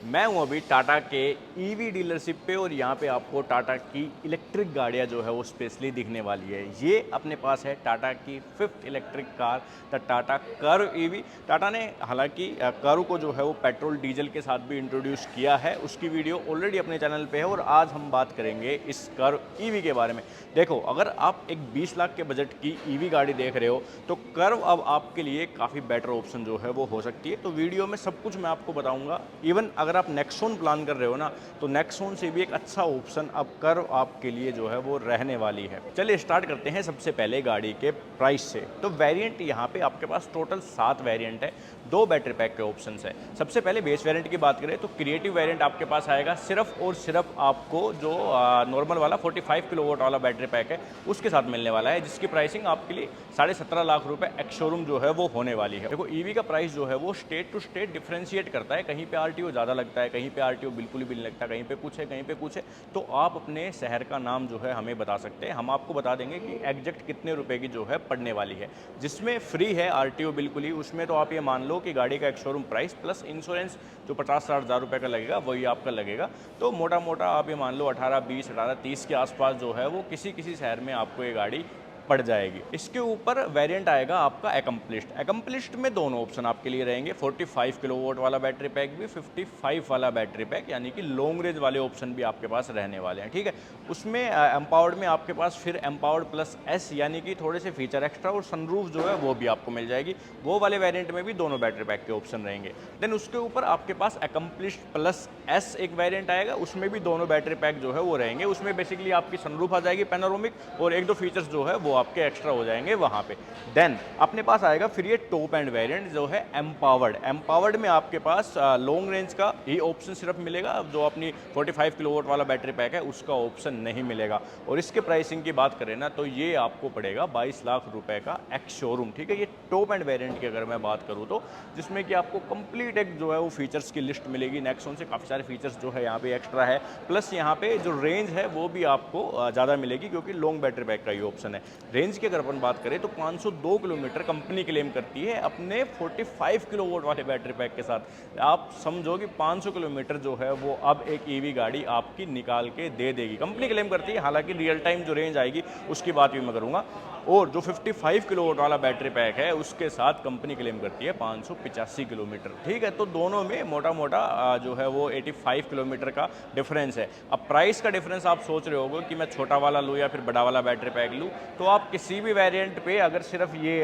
मैं हूं अभी टाटा के ईवी डीलरशिप पे और यहाँ पे आपको टाटा की इलेक्ट्रिक गाड़ियाँ जो है वो स्पेशली दिखने वाली है। ये अपने पास है टाटा की 5th electric car the Tata Curvv EV. Tata ने हालांकि कर्व को जो है वो पेट्रोल डीजल के साथ भी इंट्रोड्यूस किया है, उसकी वीडियो ऑलरेडी अपने चैनल पे है और आज हम बात करेंगे इस कर्व ईवी के बारे में। देखो, अगर आप एक 20 लाख के बजट की ईवी गाड़ी देख रहे हो तो कर्व अब आपके लिए काफ़ी बेटर ऑप्शन जो है वो हो सकती है। तो वीडियो में सब कुछ मैं आपको बताऊंगा। इवन अगर आप नेक्सॉन प्लान कर रहे हो ना, तो नेक्सॉन से भी एक अच्छा ऑप्शन अब कर्व आपके लिए जो है वो रहने वाली है। चलिए स्टार्ट करते हैं सबसे पहले गाड़ी के प्राइस से। तो वेरिएंट यहाँ पे आपके पास टोटल 7 वेरिएंट है, 2 बैटरी पैक के ऑप्शंस है। सबसे पहले बेस वेरिएंट की बात करें तो क्रिएटिव वेरिएंट आपके पास आएगा सिर्फ और सिर्फ आपको जो नॉर्मल वाला 45 किलोवाट वाला बैटरी पैक है उसके साथ मिलने वाला है, जिसकी प्राइसिंग आपके लिए 17.5 लाख रुपए एक्स शोरूम जो है वो होने वाली है। देखो, ईवी का प्राइस जो है वो स्टेट टू स्टेट डिफरेंशिएट करता है। कहीं पे आरटीओ ज़्यादा लगता है, कहीं पे आरटीओ बिल्कुल भी नहीं लगता, कहीं पे कुछ है, कहीं पे कुछ है। तो आप अपने शहर का नाम जो है हमें बता सकते हैं, हम आपको बता देंगे कि एग्जैक्ट कितने रुपए की जो है पड़ने वाली है। जिसमें फ्री है आरटीओ बिल्कुल ही, उसमें तो आप ये मान लो कि गाड़ी का एक शोरूम प्राइस प्लस इंश्योरेंस जो 50-60 हज़ार रुपये का लगेगा वही आपका लगेगा। तो मोटा मोटा आप ये मान लो 18-20, 18-30 के आसपास जो है वो किसी किसी शहर में आपको ये गाड़ी पड़ जाएगी। इसके ऊपर वेरिएंट आएगा आपका एकम्प्लिश्ड। एकम्प्लिश्ड में दोनों ऑप्शन आपके लिए रहेंगे, 45 किलोवाट वाला बैटरी पैक भी, 55 वाला बैटरी पैक, यानी कि लॉन्ग रेंज वाले ऑप्शन भी आपके पास रहने वाले हैं। ठीक है, उसमें एम्पावर्ड में आपके पास फिर एम्पावर्ड प्लस एस यानी कि थोड़े से फीचर एक्स्ट्रा और सनरूफ जो है वो भी आपको मिल जाएगी। वो वाले वेरिएंट में भी दोनों बैटरी पैक के ऑप्शन रहेंगे। देन उसके ऊपर आपके पास एकम्प्लिश्ड प्लस एस एक वेरिएंट आएगा, उसमें भी दोनों बैटरी पैक जो है वो रहेंगे। उसमें बेसिकली आपकी सनरूफ आ जाएगी पैनोरामिक और एक दो फीचर्स जो है वो आपके एक्स्ट्रा हो जाएंगे वहाँ पे। देन अपने पास आएगा फिर ये टॉप एंड वेरिएंट जो है एम्पावर्ड। एम्पावर्ड में आपके पास लॉन्ग रेंज का ही ऑप्शन सिर्फ मिलेगा, जो अपनी 45 किलोवाट वाला बैटरी पैक है उसका ऑप्शन नहीं मिलेगा। और इसके प्राइसिंग की बात करें ना तो ये आपको पड़ेगा 22 लाख रुपए का एक्स शोरूम। ठीक है, ये टॉप एंड वेरिएंट की अगर मैं बात करूँ तो, जिसमें कि आपको कंप्लीट एक जो है वो फीचर्स की लिस्ट मिलेगी। नेक्सॉन से काफ़ी सारे फीचर्स जो है यहाँ पे एक्स्ट्रा है, प्लस यहाँ पे जो रेंज है वो भी आपको ज़्यादा मिलेगी क्योंकि लॉन्ग बैटरी पैक का ही ऑप्शन है। रेंज की अगर अपन बात करें तो 502 किलोमीटर कंपनी क्लेम करती है अपने 45 किलोवाट वाले बैटरी पैक के साथ। आप समझो कि 500 किलोमीटर जो है वो अब एक ईवी गाड़ी आपकी निकाल के दे देगी, कंपनी क्लेम करती है। हालांकि रियल टाइम जो रेंज आएगी उसकी बात भी मैं करूँगा। और जो 55 किलोवाट वाला बैटरी पैक है उसके साथ कंपनी क्लेम करती है 585 किलोमीटर। ठीक है, तो दोनों में मोटा मोटा जो है वो 85 किलोमीटर का डिफरेंस है। अब प्राइस का डिफरेंस आप सोच रहे होगे कि मैं छोटा वाला लूँ या फिर बड़ा वाला बैटरी पैक लूँ, तो आप किसी भी वेरिएंट पे अगर सिर्फ ये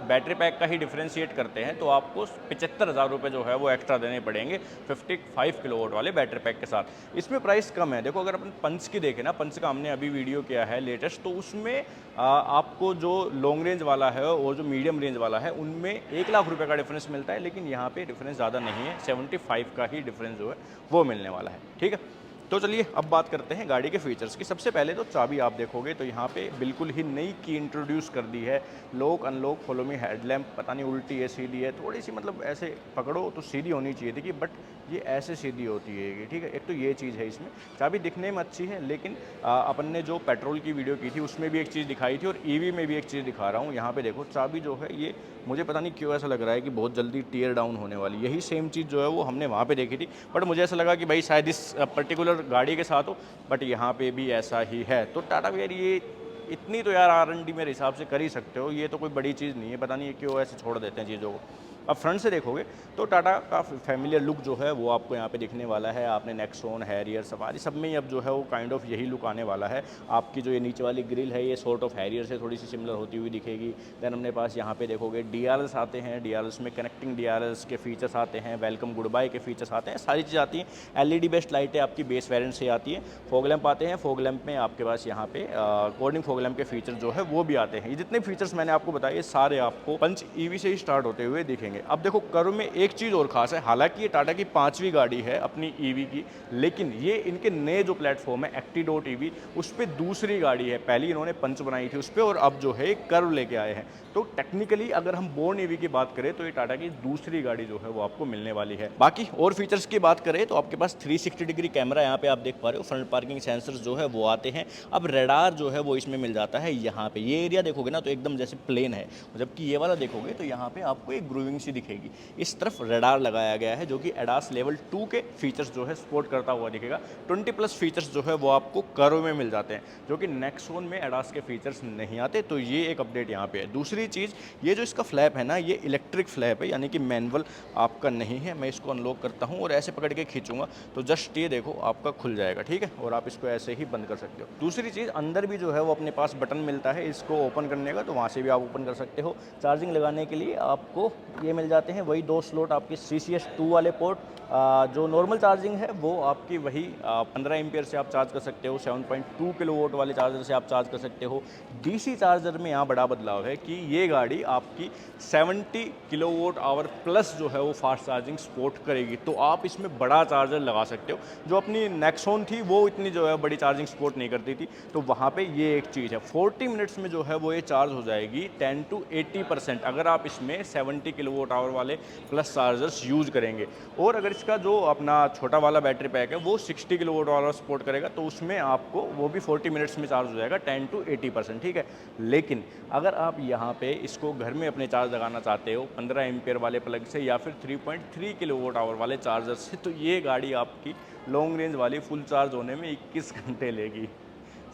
बैटरी पैक का ही डिफरेंशिएट करते हैं तो आपको 75,000 रुपये जो है वो एक्स्ट्रा देने पड़ेंगे 55 किलोवाट वाले बैटरी पैक के साथ। इसमें प्राइस कम है। देखो, अगर अपन पंच की देखें ना, पंच का हमने अभी वीडियो किया है लेटेस्ट, तो उसमें आपको जो लॉन्ग रेंज वाला है और जो मीडियम रेंज वाला है उनमें 1 लाख रुपए का डिफरेंस मिलता है, लेकिन यहाँ पे डिफरेंस ज़्यादा नहीं है, 75 का ही डिफरेंस जो है वो मिलने वाला है। ठीक है, तो चलिए अब बात करते हैं गाड़ी के फीचर्स की। सबसे पहले तो चाबी आप देखोगे तो यहाँ पे बिल्कुल ही नई की इंट्रोड्यूस कर दी है। Lock unlock follow me headlamp, पता नहीं उल्टी है सीधी है, थोड़ी सी मतलब ऐसे पकड़ो तो सीधी होनी चाहिए थी, बट ये ऐसे सीधी होती है। ठीक है, एक तो ये चीज़ है इसमें। चाबी दिखने में अच्छी है, लेकिन अपन ने जो पेट्रोल की वीडियो की थी उसमें भी एक चीज़ दिखाई थी और ईवी में भी एक चीज़ दिखा रहा हूँ। यहाँ पे देखो, चाबी जो है ये मुझे पता नहीं क्यों ऐसा लग रहा है कि बहुत जल्दी टीयर डाउन होने वाली। यही सेम चीज़ जो है वो हमने वहाँ पे देखी थी, बट मुझे ऐसा लगा कि भाई शायद इस पर्टिकुलर गाड़ी के साथ हो, बट यहाँ पे भी ऐसा ही है। तो टाटा यार ये इतनी तो यार R&D मेरे हिसाब से कर ही सकते हो, ये तो कोई बड़ी चीज़ नहीं है। पता नहीं क्यों ऐसे छोड़ देते हैं चीज़ों को। अब फ्रंट से देखोगे तो टाटा का फैमिलियर लुक जो है वो आपको यहाँ पे दिखने वाला है। आपने नेक्सॉन, हैरियर, सफारी सब में ही अब जो है वो काइंड ऑफ यही लुक आने वाला है। आपकी जो ये नीचे वाली ग्रिल है ये सॉर्ट ऑफ हैरियर से थोड़ी सी सिमिलर होती हुई दिखेगी। देन अपने पास यहाँ पे देखोगे DRLs आते हैं, DRLs में कनेक्टिंग DRLs के फीचर्स आते हैं, वेलकम गुड बाय के फीचर्स आते हैं, सारी चीज़ आती हैं। LED बेस्ड लाइटें आपकी बेस वेरिएंट से आती हैं। फॉग लैंप आते हैं, फॉग लैंप में आपके पास यहाँ पे कोडिंग फॉग लैंप के फीचर जो है वो भी आते हैं। ये जितने फीचर्स मैंने आपको बताए सारे आपको पंच ईवी से ही स्टार्ट होते हुए दिखेंगे। अब देखो, कर्व में एक चीज़ और खास है, हालांकि ये टाटा की 5वीं गाड़ी है अपनी ईवी की, लेकिन ये इनके नए जो प्लेटफॉर्म है एक्टी.ईवी उस पर दूसरी गाड़ी है। पहली इन्होंने पंच बनाई थी उस पर और अब जो है कर्व लेके आए हैं। तो टेक्निकली अगर हम बोर्न ईवी की बात करें तो ये टाटा की दूसरी गाड़ी जो है वो आपको मिलने वाली है। बाकी और फीचर्स की बात करें तो आपके पास 360 डिग्री कैमरा यहाँ पे आप देख पा रहे हो, फ्रंट पार्किंग सेंसर्स जो है वो आते हैं। अब रेडार जो है वो इसमें मिल जाता है। यहाँ पे ये एरिया देखोगे ना तो एकदम जैसे प्लेन है, जबकि ये वाला देखोगे तो यहाँ पे आपको एक ग्रूविंग सी दिखेगी। इस तरफ रडार लगाया गया है जो कि एडास लेवल 2 के फीचर्स जो है सपोर्ट करता हुआ दिखेगा। 20+ फीचर्स जो है वो आपको कर्व में मिल जाते हैं, जो कि नेक्सॉन में एडास के फीचर्स नहीं आते, तो ये एक अपडेट यहाँ पे है। दूसरी चीज़, ये जो इसका फ्लैप है ना, ये इलेक्ट्रिक फ्लैप है, यानी कि मैनुअल आपका नहीं है। मैं इसको अनलॉक करता हूँ और ऐसे पकड़ के खींचूंगा तो जस्ट ये देखो आपका खुल जाएगा, ठीक है, और आप इसको ऐसे ही बंद कर सकते हो। दूसरी चीज़, अंदर भी जो है वो अपने पास बटन मिलता है इसको ओपन करने का, तो वहाँ से भी आप ओपन कर सकते हो। चार्जिंग लगाने के लिए आपको ये मिल जाते हैं वही 2 स्लॉट आपके CCS2 वाले पोर्ट। जो नॉर्मल चार्जिंग है वो आपकी वही 15 एम्पियर से आप चार्ज कर सकते हो, 7.2 किलोवाट वाले चार्जर से आप चार्ज कर सकते हो। DC चार्जर में यहाँ बड़ा बदलाव है कि ये गाड़ी आपकी 70 किलोवाट आवर प्लस जो है वो फास्ट चार्जिंग सपोर्ट करेगी, तो आप इसमें बड़ा चार्जर लगा सकते हो। जो अपनी नेक्सॉन थी वो इतनी जो है बड़ी चार्जिंग सपोर्ट नहीं करती थी, तो वहाँ पे ये एक चीज़ है। 40 मिनट्स में जो है वो ये चार्ज हो जाएगी 10 to 80% अगर आप इसमें 70 किलोवाट आवर वाले प्लस चार्जर्स यूज़ करेंगे। और अगर इसका जो अपना छोटा वाला बैटरी पैक है वो 60 किलोवाट आवर सपोर्ट करेगा, तो उसमें आपको वो भी 40 मिनट्स में चार्ज हो जाएगा 10 to 80%, ठीक है। लेकिन अगर आप यहाँ पे इसको घर में अपने चार्ज लगाना चाहते हो 15 एम्पियर वाले प्लग से या फिर 3.3 किलोवाट आवर वाले चार्जर से, तो ये गाड़ी आपकी लॉन्ग रेंज वाली फुल चार्ज होने में 21 घंटे लेगी,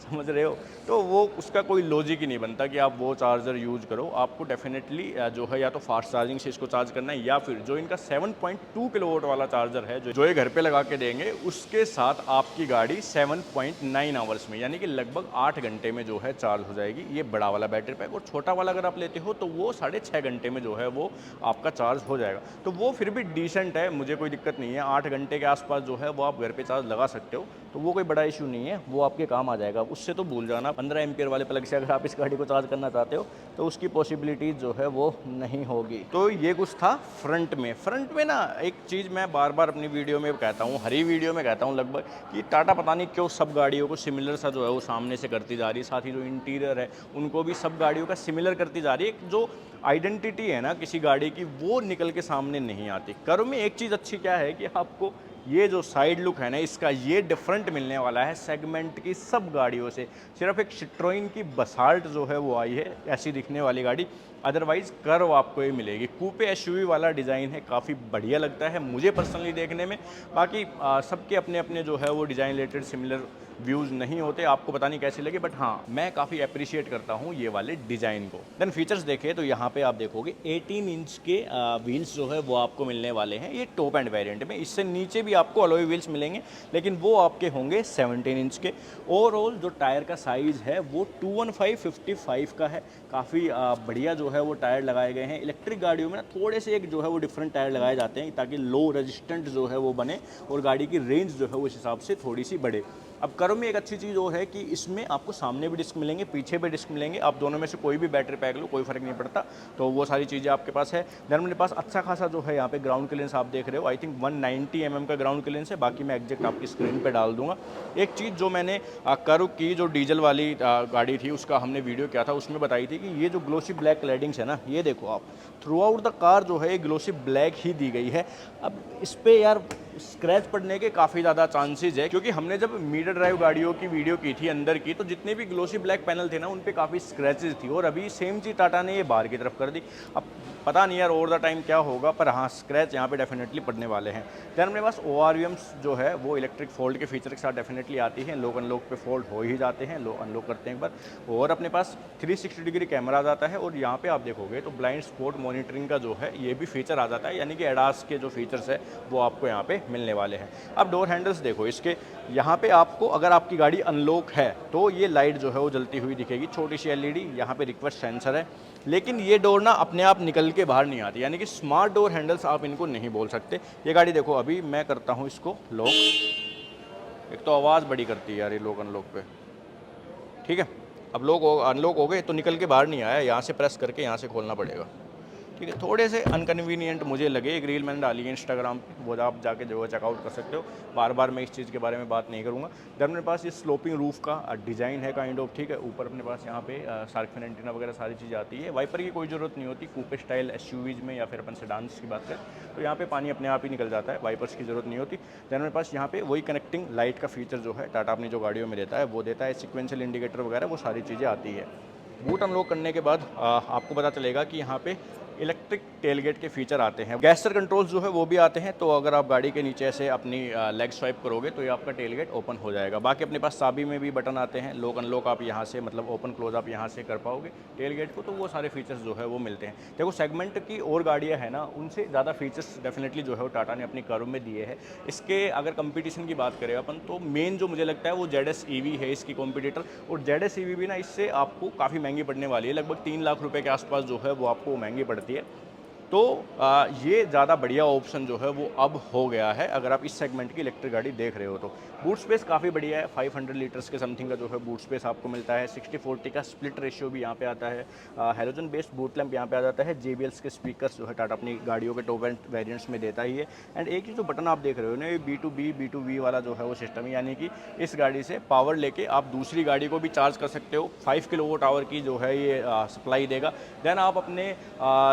समझ रहे हो। तो वो उसका कोई लॉजिक ही नहीं बनता कि आप वो चार्जर यूज़ करो। आपको डेफिनेटली जो है या तो फास्ट चार्जिंग से इसको चार्ज करना है, या फिर जो इनका 7.2 किलोवाट वाला चार्जर है जो ये घर पे लगा के देंगे, उसके साथ आपकी गाड़ी 7.9 आवर्स में, यानी कि लगभग 8 घंटे में जो है चार्ज हो जाएगी। ये बड़ा वाला बैटरी पैक, और छोटा वाला अगर आप लेते हो तो वो 6.5 घंटे में जो है वो आपका चार्ज हो जाएगा। तो वो फिर भी डिसेंट है, मुझे कोई दिक्कत नहीं है। 8 घंटे के आसपास जो है वो आप घर पर चार्ज लगा सकते हो, तो वो कोई बड़ा इशू नहीं है, वो आपके काम आ जाएगा। उससे तो भूल जाना, 15 एम्पियर वाले प्लग से अगर आप इस गाड़ी को चार्ज करना चाहते हो तो उसकी पॉसिबिलिटीज़ जो है वो नहीं होगी। तो ये कुछ था फ्रंट में। फ्रंट में ना एक चीज़ मैं बार बार अपनी वीडियो में कहता हूँ, हर ही वीडियो में कहता हूँ लगभग, कि टाटा पता नहीं क्यों सब गाड़ियों को सिमिलर सा जो है वो सामने से करती जा रही है। साथ ही जो इंटीरियर है उनको भी सब गाड़ियों का सिमिलर करती जा रही है। जो आइडेंटिटी है ना किसी गाड़ी की, वो निकल के सामने नहीं आती। कर्व में एक चीज़ अच्छी क्या है कि आपको ये जो साइड लुक है ना इसका, ये डिफरेंट मिलने वाला है सेगमेंट की सब गाड़ियों से। सिर्फ एक सिट्रोइन की बसाल्ट जो है वो आई है ऐसी दिखने वाली गाड़ी, अदरवाइज़ कर्व आपको ये मिलेगी। कूपे एसयूवी वाला डिज़ाइन है, काफ़ी बढ़िया लगता है मुझे पर्सनली देखने में। बाकी सबके अपने अपने जो है वो डिज़ाइन रिलेटेड सिमिलर व्यूज़ नहीं होते, आपको पता नहीं कैसे लगे, बट हाँ मैं काफ़ी अप्रिशिएट करता हूँ ये वाले डिज़ाइन को। देन फीचर्स देखें तो यहाँ पे आप देखोगे 18 इंच के व्हील्स जो है वो आपको मिलने वाले हैं, ये टॉप एंड वेरिएंट में। इससे नीचे भी आपको अलॉय व्हील्स मिलेंगे, लेकिन वो आपके होंगे 17 इंच के। ओवरऑल जो टायर का साइज़ है वो 215/55 का है, काफ़ी बढ़िया जो है वो टायर लगाए गए हैं। इलेक्ट्रिक गाड़ियों में ना थोड़े से एक जो है वो डिफरेंट टायर लगाए जाते हैं ताकि लो रेजिस्टेंट जो है वो बने और गाड़ी की रेंज जो है उस हिसाब से थोड़ी सी बढ़े। अब कर्व में एक अच्छी चीज़ वो है कि इसमें आपको सामने भी डिस्क मिलेंगे, पीछे भी डिस्क मिलेंगे। आप दोनों में से कोई भी बैटरी पैक लो, कोई फ़र्क नहीं पड़ता, तो वो सारी चीज़ें आपके पास है। देन मेरे पास अच्छा खासा जो है यहाँ पे ग्राउंड क्लियरेंस आप देख रहे हो, आई थिंक 190 mm का ग्राउंड क्लियरेंस है। बाकी मैं एग्जैक्ट आपकी स्क्रीन पे डाल दूंगा। एक चीज़ जो मैंने कर्व की जो डीजल वाली गाड़ी थी उसका हमने वीडियो किया था, उसमें बताई थी कि ये जो ग्लोसी ब्लैक क्लैडिंग्स है ना, ये देखो आप थ्रू आउट द कार जो है ग्लोसी ब्लैक ही दी गई है। अब इस पर यार स्क्रैच पड़ने के काफ़ी ज़्यादा चांसेस है, क्योंकि हमने जब मीटर ड्राइव गाड़ियों की वीडियो की थी अंदर की, तो जितने भी ग्लोसी ब्लैक पैनल थे ना उन पे काफ़ी स्क्रैचेस थी, और अभी सेम चीज़ टाटा ने ये बाहर की तरफ कर दी। अब पता नहीं यार ओवर द टाइम क्या होगा, पर हाँ स्क्रैच यहाँ पे डेफिनेटली पड़ने वाले हैं। दैन मेरे पास ORVMs जो है वो इलेक्ट्रिक फोल्ड के फीचर के साथ डेफिनेटली आती है। लॉक अनलॉक पे फोल्ड हो ही जाते हैं, लॉक अनलॉक करते हैं एक बार। और अपने पास 360 डिग्री कैमरा आ जाता है, और यहाँ पे आप देखोगे तो ब्लाइंड स्पॉट मॉनिटरिंग का जो है ये भी फीचर आ जाता है, यानी कि एडास के जो फीचर्स है वो आपको यहाँ पे मिलने वाले हैं। अब डोर हैंडल्स देखो इसके, यहाँ पे आपको अगर आपकी गाड़ी अनलॉक है तो ये लाइट जो है वो जलती हुई दिखेगी, छोटी सी LED, यहाँ पे रिक्वेस्ट सेंसर है। लेकिन ये डोर ना अपने आप निकल के बाहर नहीं आती, यानी कि स्मार्ट डोर हैंडल्स आप इनको नहीं बोल सकते। ये गाड़ी देखो, अभी मैं करता हूँ इसको लॉक, एक तो आवाज़ बड़ी करती है यार ये लॉक अनलॉक पे, ठीक है। अब लॉक अनलॉक हो गए तो निकल के बाहर नहीं आया, यहाँ से प्रेस करके यहाँ से खोलना पड़ेगा, ठीक है। थोड़े से अनकन्वीनियंट मुझे लगे। एक रील मैंने डाली है इंस्टाग्राम पे, वो आप जाके जो है चेकआउट कर सकते हो। बार बार मैं इस चीज़ के बारे में बात नहीं करूँगा। देन मेरे पास ये स्लोपिंग रूफ का डिज़ाइन है काइंड ऑफ, ठीक है। ऊपर अपने पास यहाँ पे शार्क फिन एंटीना वगैरह सारी चीज़ें आती है। वाइपर की कोई ज़रूरत नहीं होती कूपे स्टाइल SUVs में, या फिर अपन सेडान्स की बात करें तो यहाँ पे पानी अपने आप ही निकल जाता है, वाइपर्स की ज़रूरत नहीं होती। देन मेरे पास यहाँ पे वही कनेक्टिंग लाइट का फीचर जो है टाटा अपनी जो गाड़ियों में देता है वो देता है, सिक्वेंशियल इंडिकेटर वगैरह वो सारी चीज़ें आती है। बूट अनलॉक करने के बाद आपको पता चलेगा कि यहाँ पे इलेक्ट्रिक टेलगेट के फीचर आते हैं। गैस्चर कंट्रोल्स जो है वो भी आते हैं, तो अगर आप गाड़ी के नीचे से अपनी लेग स्वाइप करोगे तो ये आपका टेलगेट ओपन हो जाएगा। बाकी अपने पास चाबी में भी बटन आते हैं, लॉक अनलॉक आप यहाँ से मतलब ओपन क्लोज आप यहाँ से कर पाओगे टेलगेट को, तो वो सारे फीचर्स जो है वो मिलते हैं। देखो सेगमेंट की और गाड़ियाँ हैं ना, उनसे ज़्यादा फीचर्स डेफिनेटली जो है वो टाटा ने अपनी कारों में दिए हैं। इसके अगर कंपटीशन की बात करें अपन, तो मेन जो मुझे लगता है वो ZS EV है इसकी कॉम्पिटिटर, और ZS EV भी ना इससे आपको काफ़ी महंगी पड़ने वाली है, लगभग 3 लाख रुपए के आसपास जो है वो आपको महंगी पड़ती है। तो ये ज़्यादा बढ़िया ऑप्शन जो है वो अब हो गया है अगर आप इस सेगमेंट की इलेक्ट्रिक गाड़ी देख रहे हो तो। बूट स्पेस काफ़ी बढ़िया है, 500 लीटर्स के समथिंग का जो है बूट स्पेस आपको मिलता है। 60/40 का स्प्लिट रेशियो भी यहाँ पे आता है। हेलोजन बेस्ड बूट लैंप यहाँ पे आ जाता है। JBLs के स्पीकर्स जो है टाटा अपनी गाड़ियों के टॉप एंड वेरिएंट्स में देता ही है। एंड एक ही जो बटन आप देख रहे हो ना, ये B2B B2V वाला जो है वो सिस्टम है, यानी कि इस गाड़ी से पावर लेके आप दूसरी गाड़ी को भी चार्ज कर सकते हो। 5 किलोवाट आवर की जो है ये सप्लाई देगा। देन आप अपने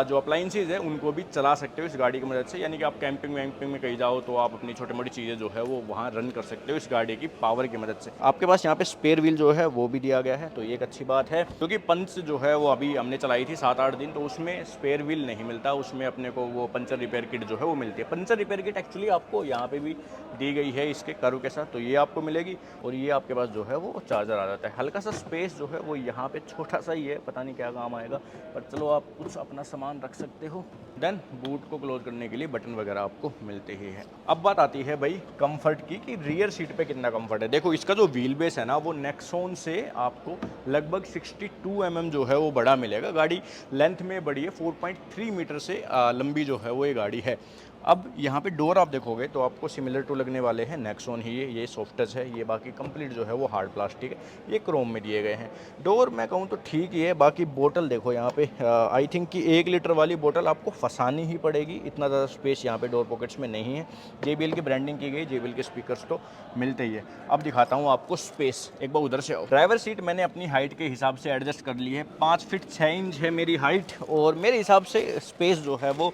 जो अप्लाइंसेज है उनको भी चला सकते हो इस गाड़ी की मदद से, यानी कि आप कैंपिंग वैम्पिंग में कहीं जाओ तो आप अपनी छोटी मोटी चीज़ें जो है वो वहाँ रन कर सकते हो इस गाड़ी की पावर की मदद से। आपके पास यहाँ पे स्पेयर व्हील जो है वो भी दिया गया है, तो ये एक अच्छी बात है, क्योंकि पंच जो है वो अभी हमने चलाई थी 7-8 दिन, तो उसमें स्पेयर व्हील नहीं मिलता, उसमें अपने को वो पंचर रिपेयर किट जो है वो मिलती है। पंचर रिपेयर किट एक्चुअली आपको यहाँ पे भी दी गई है इसके कर्व के साथ, तो ये आपको मिलेगी। और ये आपके पास जो है वो चार्जर आ जाता है। हल्का सा स्पेस जो है वो यहाँ पे छोटा सा ही है, पता नहीं क्या काम आएगा, पर चलो आप कुछ अपना सामान रख सकते हो। देन बूट को क्लोज करने के लिए बटन वगैरह आपको मिलते ही है। अब बात आती है भाई कंफर्ट की, कि रियर सीट पे कितना कंफर्ट है। देखो इसका जो व्हील बेस है ना, वो नेक्सॉन से आपको लगभग 62 mm जो है वो बड़ा मिलेगा। गाड़ी लेंथ में बड़ी है, 4.3 मीटर से लंबी जो है वो ये गाड़ी है। अब यहाँ पे डोर आप देखोगे तो आपको सिमिलर टू लगने वाले हैं नेक्सॉन ही, ये सॉफ्ट टच है, ये बाकी कंप्लीट जो है वो हार्ड प्लास्टिक है, ये क्रोम में दिए गए हैं। डोर मैं कहूँ तो ठीक ही है। बाकी बोतल देखो यहाँ पे, आई थिंक कि 1 लीटर वाली बोतल आपको फंसानी ही पड़ेगी, इतना ज़्यादा स्पेस यहाँ पे डोर पॉकेट्स में नहीं है। JBL की ब्रांडिंग की गई, JBL के स्पीकर्स तो मिलते ही है। अब दिखाता हूँ आपको स्पेस, एक बार उधर से आओ। ड्राइवर सीट मैंने अपनी हाइट के हिसाब से एडजस्ट कर ली है, 5 फीट 6 इंच है मेरी हाइट, और मेरे हिसाब से स्पेस जो है वो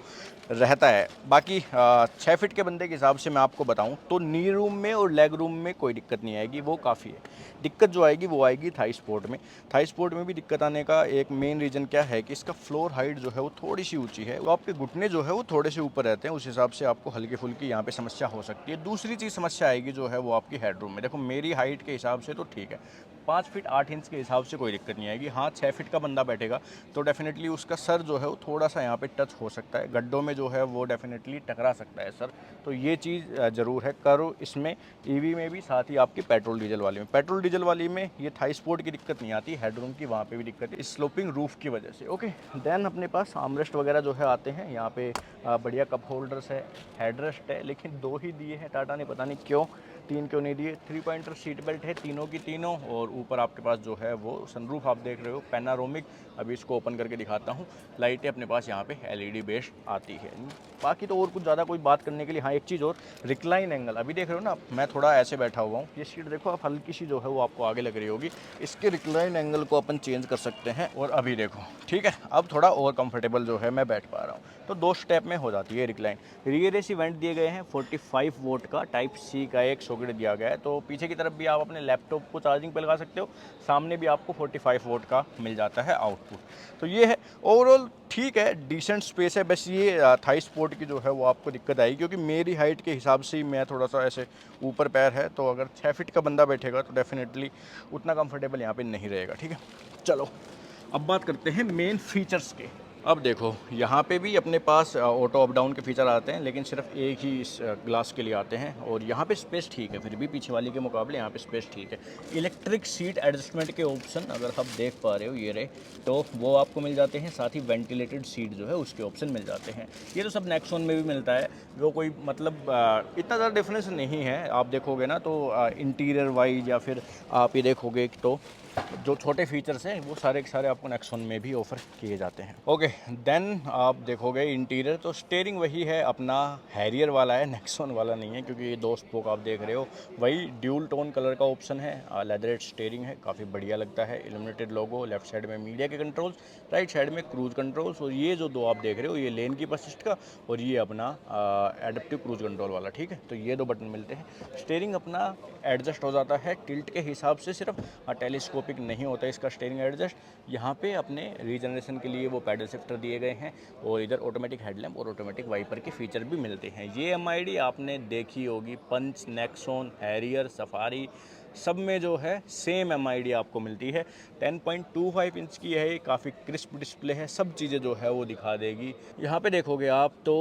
रहता है। बाकी 6 फीट के बंदे के हिसाब से मैं आपको बताऊं तो नी रूम में और लेग रूम में कोई दिक्कत नहीं आएगी, वो काफ़ी है। दिक्कत जो आएगी वो आएगी थाई स्पोर्ट में। थाई स्पोर्ट में भी दिक्कत आने का एक मेन रीज़न क्या है कि इसका फ्लोर हाइट जो है वो थोड़ी सी ऊंची है, तो आपके घुटने जो है वो थोड़े से ऊपर रहते हैं, उस हिसाब से आपको हल्की फुल्की यहाँ पे समस्या हो सकती है। दूसरी चीज़ समस्या आएगी जो है वो आपकी हेड रूम में। देखो मेरी हाइट के हिसाब से तो ठीक है, 5 फीट 8 इंच के हिसाब से कोई दिक्कत नहीं आएगी। हाँ 6 फीट का बंदा बैठेगा तो डेफिनेटली उसका सर जो है वो थोड़ा सा यहाँ पे टच हो सकता है, गड्ढों में जो है वो डेफिनेटली टकरा सकता है सर, तो ये चीज़ ज़रूर है। करो इसमें EV में भी, साथ ही आपकी पेट्रोल डीजल वाली में। पेट्रोल डीजल वाली में ये थाई स्पोर्ट की दिक्कत नहीं आती, हेडरूम की वहाँ पे भी दिक्कत है स्लोपिंग रूफ की वजह से। ओके, देन अपने पास आर्मरेस्ट वगैरह जो है आते हैं, यहाँ पे बढ़िया कप होल्डर्स है, हेडरेस्ट है, लेकिन 2 ही दिए हैं टाटा ने, पता नहीं क्यों 3 क्यों नहीं दिए। 3 पॉइंटर सीट बेल्ट है तीनों की तीनों, और ऊपर आपके पास जो है वो सनरूफ आप देख रहे हो पैनारोमिक। अभी इसको ओपन करके दिखाता हूँ। लाइटें अपने पास यहाँ पे LED बेस्ड आती है। बाकी तो और कुछ ज़्यादा कोई बात करने के लिए, हाँ एक चीज़ और, रिक्लाइन एंगल अभी देख रहे हो ना आप, मैं थोड़ा ऐसे बैठा हुआ हूँ, ये सीट देखो आप हल्की सी जो है वो आपको आगे लग रही होगी, इसके रिक्लाइन एंगल को अपन चेंज कर सकते हैं। और अभी देखो ठीक है, अब थोड़ा और कंफर्टेबल जो है मैं बैठ पा रहा हूँ, तो 2 स्टेप में हो जाती है रिक्लाइन। रियर AC वेंट दिए गए हैं, 45 वोल्ट का टाइप C का एक सॉकेट दिया गया है, तो पीछे की तरफ भी आप अपने लैपटॉप को चार्जिंग पे लगा सकते हो, सामने भी आपको 45 वोल्ट का मिल जाता है आउटपुट। तो ये है ओवरऑल ठीक है, डिसेंट स्पेस है। बस ये थाई स्पोर्ट की जो है वो आपको दिक्कत आएगी, क्योंकि मेरी हाइट के हिसाब से ही मैं थोड़ा सा ऐसे ऊपर पैर है, तो अगर 6 फीट का बंदा बैठेगा तो डेफिनेटली उतना कंफर्टेबल यहाँ पे नहीं रहेगा। ठीक है, चलो अब बात करते हैं मेन फीचर्स के। अब देखो यहाँ पे भी अपने पास ऑटो अप डाउन के फीचर आते हैं, लेकिन सिर्फ एक ही इस ग्लास के लिए आते हैं, और यहाँ पे स्पेस ठीक है, फिर भी पीछे वाली के मुकाबले यहाँ पे स्पेस ठीक है। इलेक्ट्रिक सीट एडजस्टमेंट के ऑप्शन अगर आप देख पा रहे हो ये रहे, तो वो आपको मिल जाते हैं, साथ ही वेंटिलेटेड सीट जो है उसके ऑप्शन मिल जाते हैं। ये तो सब नेक्सॉन में भी मिलता है, वो कोई मतलब इतना ज़्यादा डिफरेंस नहीं है। आप देखोगे ना तो इंटीरियर वाइज या फिर आप ये देखोगे तो जो छोटे फीचर्स हैं वो सारे के सारे आपको नेक्सॉन में भी ऑफर किए जाते हैं। ओके, देन आप देखोगे इंटीरियर, तो स्टीयरिंग वही है अपना हैरियर वाला है, नेक्सॉन वाला नहीं है, क्योंकि ये 2 स्पोक आप देख रहे हो, वही ड्यूल टोन कलर का ऑप्शन है। लेदरेट स्टीयरिंग है, काफ़ी बढ़िया लगता है। इल्यूमिनेटेड लोगो, लेफ्ट साइड में मीडिया के कंट्रोल्स, राइट साइड में क्रूज कंट्रोल्स, और ये जो 2 आप देख रहे हो ये लेन कीप असिस्ट का, और ये अपना एडेप्टिव क्रूज कंट्रोल वाला। ठीक है, तो ये 2 बटन मिलते हैं। स्टीयरिंग अपना एडजस्ट हो जाता है टिल्ट के हिसाब से, सिर्फ टेलीस्कोपिक नहीं होता इसका स्टीयरिंग एडजस्ट। यहाँ पे अपने रीजनरेशन के लिए वो पैडल शिफ्ट शिफ्टर दिए गए हैं और इधर ऑटोमेटिक हेडलैम्प और ऑटोमेटिक वाइपर के फीचर भी मिलते हैं। ये MID आपने देखी होगी पंच, नेक्सॉन, हैरियर, सफारी, सब में जो है सेम MID आपको मिलती है। 10.25 इंच की है, काफ़ी क्रिस्प डिस्प्ले है, सब चीज़ें जो है वो दिखा देगी। यहाँ पे देखोगे आप तो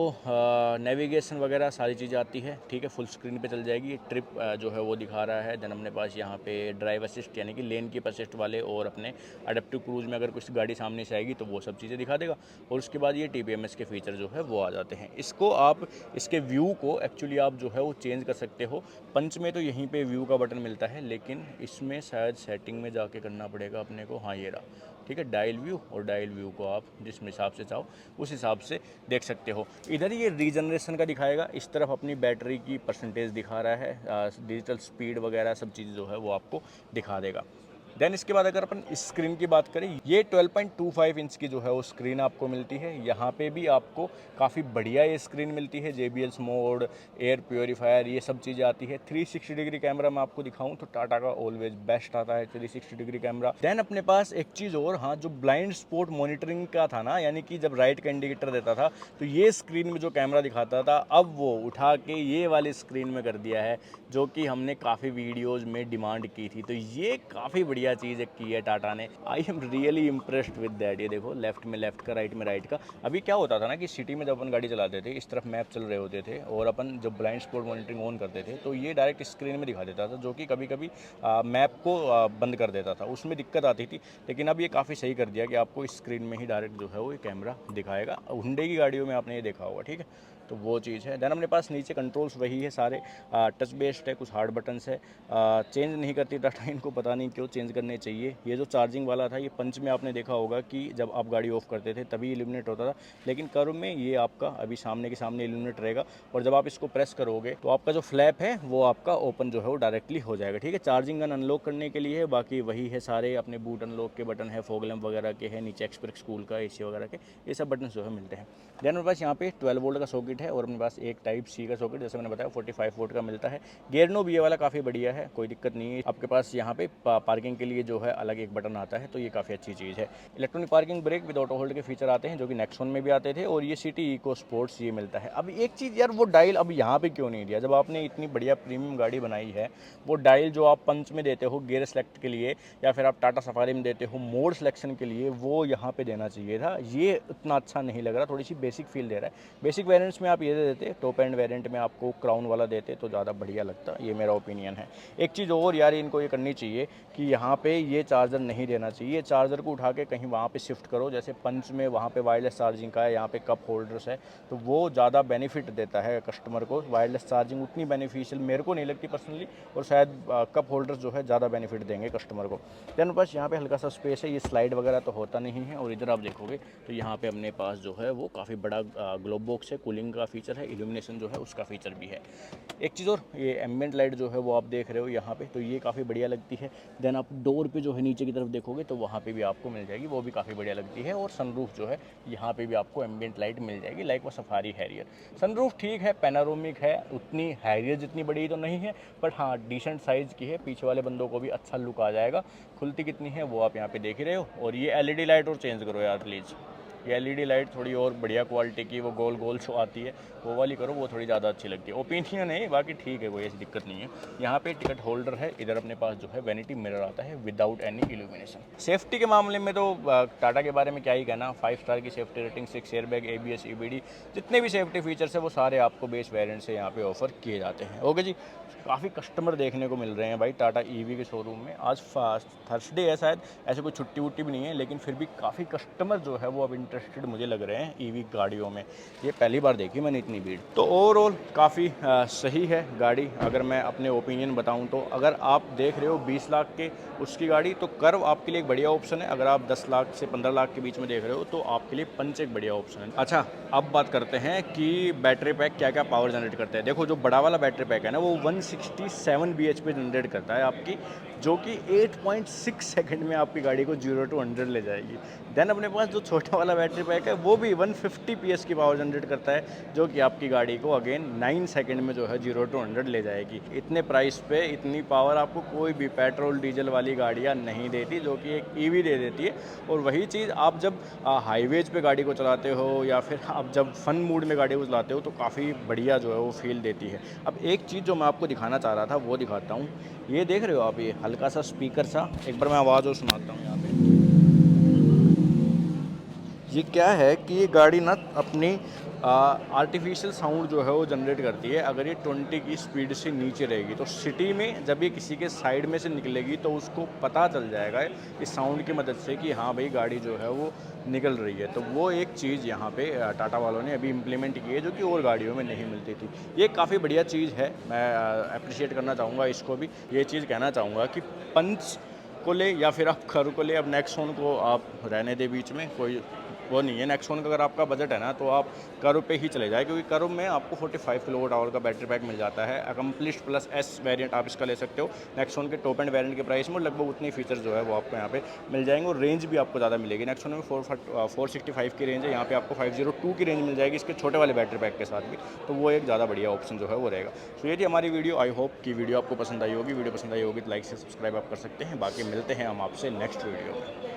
नेविगेशन वगैरह सारी चीज़ें आती है, ठीक है, फुल स्क्रीन पे चल जाएगी। ट्रिप जो है वो दिखा रहा है। देन अपने पास यहाँ पे ड्राइव असिस्ट यानी कि लेन कीप असिस्ट वाले और अपने अडेप्टिव क्रूज में अगर कुछ गाड़ी सामने से आएगी तो वो सब चीज़ें दिखा देगा। और उसके बाद ये TPMS के फीचर जो है वो आ जाते हैं। इसको आप इसके व्यू को एक्चुअली आप जो है वो चेंज कर सकते हो। पंच में तो यहीं पे व्यू का बटन मिलता है, लेकिन इसमें शायद सेटिंग में जाके करना पड़ेगा अपने को। हाँ, ये रहा, ठीक है, डायल व्यू। और डायल व्यू को आप जिस हिसाब से चाहो उस हिसाब से देख सकते हो। इधर ये रीजनरेशन का दिखाएगा, इस तरफ अपनी बैटरी की परसेंटेज दिखा रहा है, डिजिटल स्पीड वगैरह सब चीज़ जो है वो आपको दिखा देगा। देन इसके बाद अगर अपन स्क्रीन की बात करें, ये 12.25 इंच की जो है वो स्क्रीन आपको मिलती है। यहाँ पे भी आपको काफ़ी बढ़िया ये स्क्रीन मिलती है। JBL मोड, एयर प्योरीफायर, ये सब चीज़ें आती है। 360 डिग्री कैमरा मैं आपको दिखाऊं तो टाटा का ऑलवेज बेस्ट आता है 360 डिग्री कैमरा। देन अपने पास एक चीज़ और, हाँ, जो ब्लाइंड स्पॉट मॉनिटरिंग का था ना, यानी कि जब राइट का इंडिकेटर देता था तो ये स्क्रीन में जो कैमरा दिखाता था, अब वो उठा के ये वाली स्क्रीन में कर दिया है, जो कि हमने काफ़ी वीडियोज़ में डिमांड की थी। तो ये काफ़ी बढ़िया चीज़ की है टाटा ने। I am really impressed with that. ये देखो, लेफ्ट में लेफ्ट का, राइट में राइट का। अभी क्या होता था ना कि सिटी में जब अपन गाड़ी चलाते थे, इस तरफ मैप चल रहे होते थे और अपन जब ब्लाइंड स्पॉट मॉनिटरिंग ऑन करते थे तो ये डायरेक्ट स्क्रीन में दिखा देता था, जो कि कभी कभी मैप को बंद कर देता था, उसमें दिक्कत आती थी। लेकिन अब ये काफ़ी सही कर दिया कि आपको स्क्रीन में ही डायरेक्ट जो है वो ये कैमरा दिखाएगा। हुंडई की गाड़ियों में आपने ये देखा होगा, ठीक है, तो वो चीज़ है। देन अपने पास नीचे कंट्रोल्स वही है सारे, टच बेस्ड है, कुछ हार्ड बटन्स है, चेंज नहीं करती टाटा, इनको पता नहीं क्यों चेंज करने चाहिए। ये जो चार्जिंग वाला था, ये पंच में आपने देखा होगा कि जब आप गाड़ी ऑफ करते थे तभी इल्यूमिनेट होता था, लेकिन कर्व में ये आपका अभी सामने के सामने इल्यूमिनेट रहेगा। और जब आप इसको प्रेस करोगे तो आपका जो फ्लैप है वो आपका ओपन जो है वो डायरेक्टली हो जाएगा, ठीक है। चार्जिंग गन अनलॉक करने के लिए है, बाकी वही है सारे अपने बूट अनलॉक के बटन है, फॉग लैंप वगैरह के है, नीचे एक्सप्रेस कूल का, AC वगैरह के, ये सब बटन जो है मिलते हैं। देन मेरे पास यहाँ पे 12 वोल्ट का सॉकेट है और अपने पास एक टाइप C का सॉकेट, जैसे मैंने बताया 45 वोल्ट का मिलता है। गियर नॉब ये वाला काफ़ी बढ़िया है, कोई दिक्कत नहीं है। आपके पास यहाँ पे पार्किंग के लिए जो है अलग एक बटन आता है, तो ये काफ़ी अच्छी चीज़ है। Electronic parking brake with auto hold के फीचर आते हैं, जो कि नेक्सॉन में भी आते थे, और ये सिटी इको स्पोर्ट्स ये मिलता है। अब एक चीज़ यार, वो डायल अब यहाँ पे क्यों नहीं दिया? जब आपने इतनी बढ़िया प्रीमियम गाड़ी बनाई है, वो डायल जो आप पंच में देते हो गियर सेलेक्ट के लिए, या फिर आप टाटा सफारी में देते हो मोड सिलेक्शन के लिए, वो यहाँ पे देना चाहिए था। ये उतना अच्छा नहीं लग रहा, थोड़ी सी बेसिक फील दे रहा है। बेसिक वेरिएंट्स में आप ये दे देते, टॉप एंड वेरिएंट में आपको क्राउन वाला देते तो ज़्यादा बढ़िया लगता, ये मेरा ओपिनियन है। एक चीज़ और यार, इनको ये करनी चाहिए कि यहाँ पे ये चार्जर नहीं देना चाहिए। चार्जर को उठा के कहीं वहाँ पे शिफ्ट करो, जैसे पंच में वहाँ पे वायरलेस चार्जिंग का है, यहाँ पे कप होल्डर्स है, तो वो ज़्यादा बेनिफिट देता है कस्टमर को। वायरलेस चार्जिंग उतनी बेनिफिशियल मेरे को नहीं लगती पर्सनली, और शायद कप होल्डर्स जो है ज़्यादा बेनिफिट देंगे कस्टमर को। देन बस यहाँ पे हल्का सा स्पेस है, ये स्लाइड वगैरह तो होता नहीं है। और इधर आप देखोगे तो यहाँ पे अपने पास जो है वो काफ़ी बड़ा ग्लोब बॉक्स है, कूलिंग का फीचर है, इल्यूमिनेशन जो है उसका फीचर भी है। एक चीज़ और, ये एम्बिएंट लाइट जो है वो आप देख रहे हो यहाँ पे, तो ये काफ़ी बढ़िया लगती है। देन आप डोर पे जो है नीचे की तरफ देखोगे तो वहाँ पे भी आपको मिल जाएगी, वो भी काफ़ी बढ़िया लगती है। और सनरूफ जो है यहाँ पे भी आपको एम्बिएंट लाइट मिल जाएगी, लाइक वो सफारी हैरियर। सनरूफ ठीक है, पैनारोमिक है, उतनी हैरियर जितनी बड़ी तो नहीं है, बट हाँ डिसेंट साइज़ की है, पीछे वाले बंदों को भी अच्छा लुक आ जाएगा। खुलती कितनी है वो आप यहाँ पे देख ही रहे हो। और ये LED लाइट और चेंज करो यार प्लीज़, ये LED लाइट थोड़ी और बढ़िया क्वालिटी की, वो गोल गोल जो आती है वो वाली करो, वो थोड़ी ज़्यादा अच्छी लगती है। ओपिनियन है, बाकी ठीक है, कोई ऐसी दिक्कत नहीं है। यहाँ पे टिकट होल्डर है, इधर अपने पास जो है वैनिटी मिरर आता है विदाउट एनी इल्यूमिनेशन। सेफ्टी के मामले में तो टाटा के बारे में क्या ही कहना, 5 स्टार की safety rating, 6 airbag, ABS, EBD, जितने भी सेफ्टी फीचर्स है वो सारे आपको बेस वेरिएंट से यहाँ पे ऑफर किए जाते हैं। ओके जी, काफ़ी कस्टमर देखने को मिल रहे हैं भाई टाटा EV के शोरूम में। आज थर्सडे है शायद, ऐसे कोई छुट्टी वुट्टी भी नहीं है, लेकिन फिर भी काफ़ी कस्टमर जो है वो अब इंटरेस्टेड मुझे लग रहे हैं EV गाड़ियों में। ये पहली बार देखी मैंने इतनी भीड़। तो ओवरऑल काफ़ी सही है गाड़ी। अगर मैं अपने ओपिनियन बताऊं तो अगर आप देख रहे हो 20 लाख के उसकी गाड़ी, तो कर्व आपके लिए एक बढ़िया ऑप्शन है। अगर आप 10 लाख से 15 लाख के बीच में देख रहे हो तो आपके लिए पंच एक बढ़िया ऑप्शन है। अच्छा, अब बात करते हैं कि बैटरी पैक क्या क्या पावर जनरेट करता है। देखो, जो बड़ा वाला बैटरी पैक है ना, वो 167 bhp जनरेट करता है आपकी, जो कि 8.6 सेकंड में आपकी गाड़ी को 0 to 100 ले जाएगी। देन अपने पास जो छोटा वाला बैटरी पैक है वो भी 150 PS की पावर जनरेट करता है, जो कि आपकी गाड़ी को अगेन 9 सेकंड में जो है 0 to 100 ले जाएगी। इतने प्राइस पे इतनी पावर आपको कोई भी पेट्रोल डीजल वाली गाड़ियाँ नहीं देती, जो कि एक ईवी दे देती है। और वही चीज़ आप जब हाईवेज पे गाड़ी को चलाते हो या फिर आप जब फन मूड में गाड़ी को चलाते हो तो काफ़ी बढ़िया जो है वो फील देती है। अब एक चीज़ जो मैं आपको दिखाना चाह रहा था वो दिखाता हूँ। ये देख रहे हो आप, ये हल्का सा स्पीकर सा, एक बार मैं आवाज़ और सुनाता हूँ यहाँ पे। ये क्या है कि ये गाड़ी ना अपनी आर्टिफिशियल साउंड जो है वो जनरेट करती है अगर ये 20 की स्पीड से नीचे रहेगी। तो सिटी में जब ये किसी के साइड में से निकलेगी तो उसको पता चल जाएगा इस साउंड की मदद से कि हाँ भाई गाड़ी जो है वो निकल रही है। तो वो एक चीज़ यहाँ पे टाटा वालों ने अभी इम्प्लीमेंट की है, जो कि और गाड़ियों में नहीं मिलती थी। ये काफ़ी बढ़िया चीज़ है, मैं अप्रिशिएट करना चाहूँगा इसको भी। ये चीज़ कहना चाहूँगा कि पंच को ले या फिर आप खर को ले, अब नेक्सॉन को आप रहने दे बीच में, कोई वो नहीं है। नेक्सॉन का अगर आपका बजट है ना तो आप कर्व पे ही चले जाए, क्योंकि कर्व में आपको 45 किलोवाट आवर का बैटरी पैक मिल जाता है। अकम्प्लिश्ड प्लस एस वेरिएंट आप इसका ले सकते हो नेक्सॉन के टॉप एंड वेरिएंट के प्राइस में, लगभग उतने फीचर्स जो है वो आपको यहाँ पे मिल जाएंगे और रेंज भी आपको ज़्यादा मिलेगी। नेक्सॉन में 465 की रेंज है, यहाँ पे आपको 502 की रेंज मिल जाएगी इसके छोटे वाले बैटरी पैक के साथ भी। तो वो एक ज़्यादा बढ़िया ऑप्शन जो है वो रहेगा। तो ये थी हमारी वीडियो। आई होप कि वीडियो आपको पसंद आई होगी। वीडियो पसंद आई होगी तो लाइक से सब्सक्राइब आप कर सकते हैं। बाकी मिलते हैं हम आपसे नेक्स्ट वीडियो में।